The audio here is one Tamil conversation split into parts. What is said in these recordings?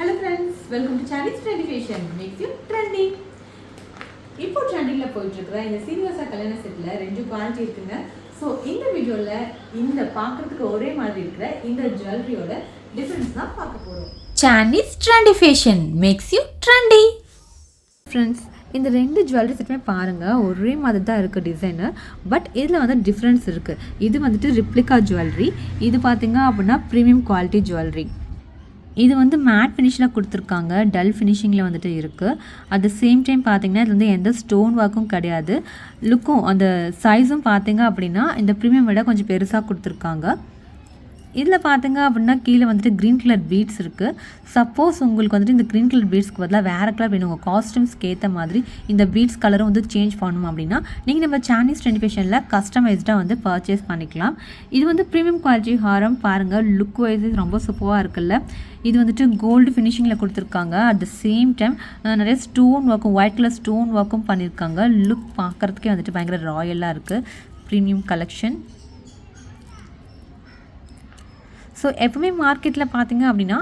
Hello friends, welcome to Chanish Imitation. Makes you trendy. Impon trending la போயிட்டு இருக்குற இந்த Srinivasa Kalyana setல ரெண்டு குவாலிட்டி இருக்குங்க. சோ இந்த வீடியோல இந்த பார்க்கிறதுக்கு ஒரே மாதிரி இருக்கிற இந்த ஜுவல்லரியோட டிஃபரன்ஸ் தான் பார்க்க போறோம். Chanish Imitation makes you trendy. Friends, இந்த ரெண்டு ஜுவல்லரி செட்டுமே பாருங்கள் ஒரே மாதிரி தான் இருக்குது டிசைனு. பட் இதில் வந்து டிஃப்ரென்ஸ் இருக்குது. இது வந்துட்டு ரிப்ளிகா ஜுவல்லரி, இது பார்த்திங்க அப்படின்னா ப்ரீமியம் குவாலிட்டி ஜுவல்லரி. இது வந்து மேட் ஃபினிஷில் கொடுத்துருக்காங்க, டல் ஃபினிஷிங்கில் வந்துட்டு இருக்குது. அட் த சேம் டைம் பார்த்திங்கன்னா இது வந்து எந்த ஸ்டோன் ஒர்க்கும் கிடையாது. லுக்கும் அந்த சைஸும் பார்த்திங்க அப்படின்னா இந்த ப்ரீமியம் விட கொஞ்சம் பெருசாக கொடுத்துருக்காங்க. இதில் பார்த்திங்க அப்படின்னா கீழே வந்துட்டு க்ரீன் கலர் பீட்ஸ் இருக்குது. சப்போஸ் உங்களுக்கு வந்துட்டு இந்த க்ரீன் கலர் பீட்ஸ்க்கு பதிலாக வேறு கலர் வேணும், உங்கள் காஸ்டியூம்ஸ்க்கு ஏற்ற மாதிரி இந்த பீட்ஸ் கலரும் வந்து சேஞ்ச் பண்ணணும் அப்படின்னா நீங்கள் நம்ம சானிஸ் இமிடேஷனில் கஸ்டமைஸ்டாக வந்து பர்ச்சேஸ் பண்ணிக்கலாம். இது வந்து ப்ரீமியம் குவாலிட்டி ஹாரம் பாருங்கள், லுக் வைஸ் ரொம்ப சூப்பராக இருக்குல்ல. இது வந்துட்டு கோல்டு ஃபினிஷிங்கில் கொடுத்துருக்காங்க. அட் த சேம் டைம் நிறைய ஸ்டோன் ஒர்க்கும், ஒயிட் கலர் ஸ்டோன் ஒர்க்கும் பண்ணியிருக்காங்க. லுக் பார்க்குறதுக்கே வந்துட்டு பயங்கர ராயலாக இருக்குது. Premium collection. ஸோ எப்போவுமே மார்க்கெட்டில் பார்த்திங்க அப்படின்னா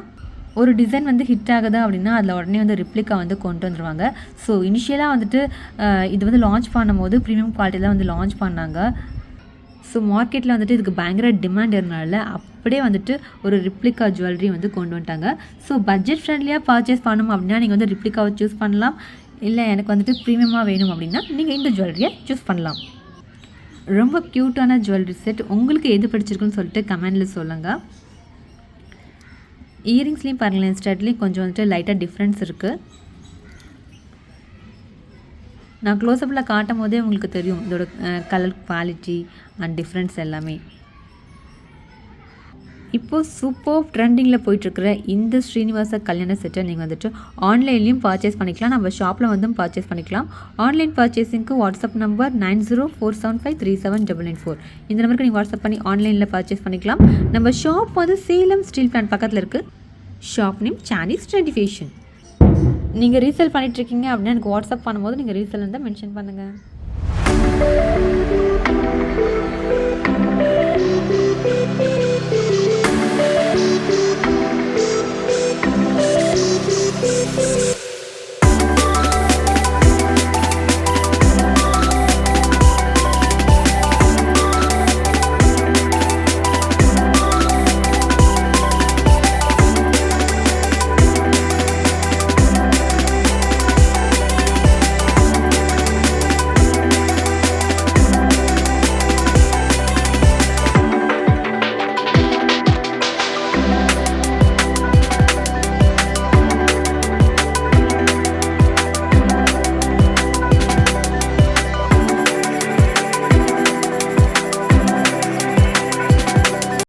ஒரு டிசைன் வந்து ஹிட் ஆகுது அப்படின்னா அதில் உடனே வந்து ரிப்ளிகா வந்து கொண்டு வந்துடுவாங்க. ஸோ இனிஷியலாக வந்துட்டு இது வந்து லான்ச் பண்ணும்போது ப்ரீமியம் குவாலிட்டியில் வந்து லான்ச் பண்ணாங்க. ஸோ மார்க்கெட்டில் வந்துட்டு இதுக்கு பயங்கர டிமாண்ட் இருந்தனால அப்படியே வந்துட்டு ஒரு ரிப்ளிகா ஜுவல்லரி வந்து கொண்டு வந்துட்டாங்க. ஸோ பட்ஜெட் ஃப்ரெண்ட்லியாக பர்ச்சேஸ் பண்ணணும் அப்படின்னா நீங்கள் வந்து ரிப்ளிகாவை சூஸ் பண்ணலாம். இல்லை எனக்கு வந்துட்டு ப்ரீமியமாக வேணும் அப்படின்னா நீங்கள் இந்த ஜுவல்லரியை சூஸ் பண்ணலாம். ரொம்ப க்யூட்டான ஜுவல்லரி செட். உங்களுக்கு எது பிடிச்சிருக்குன்னு சொல்லிட்டு கமெண்டில் சொல்லுங்கள். இயரிங்ஸ்லேயும் பாருங்களேன், ஸ்டட்லேயும் கொஞ்சம் வந்துட்டு லைட்டாக டிஃப்ரென்ஸ் இருக்குது. நான் க்ளோஸ்அப்பில் காட்டும் போதே உங்களுக்கு தெரியும் இதோட கலர் குவாலிட்டி அண்ட் டிஃப்ரென்ஸ் எல்லாமே. இப்போது சூப்பர் ட்ரெண்டிங்கில் போயிட்டுருக்கிற இந்த ஸ்ரீனிவாச கல்யாண செட்டை நீங்கள் வந்துட்டு ஆன்லைன்லேயும் பர்ச்சேஸ் பண்ணிக்கலாம், நம்ம ஷாப்பில் வந்து பர்ச்சேஸ் பண்ணிக்கலாம். ஆன்லைன் பர்ச்சேஸிங்க்கு வாட்ஸ்அப் நம்பர் 9047537994. இந்த நம்பருக்கு நீங்கள் வாட்ஸ்அப் பண்ணி ஆன்லைனில் பர்ச்சேஸ் பண்ணிக்கலாம். நம்ம ஷாப் வந்து சேலம் ஸ்டீல் பிளான்ட் பக்கத்தில் இருக்குது. ஷாப் நேம் சானிஸ் இமிடேஷன். நீங்கள் ரீசேல் பண்ணிகிட்ருக்கீங்க அப்படின்னா எனக்கு வாட்ஸ்அப் பண்ணும்போது நீங்கள் ரீசேல் இருந்தால் மென்ஷன் பண்ணுங்கள்.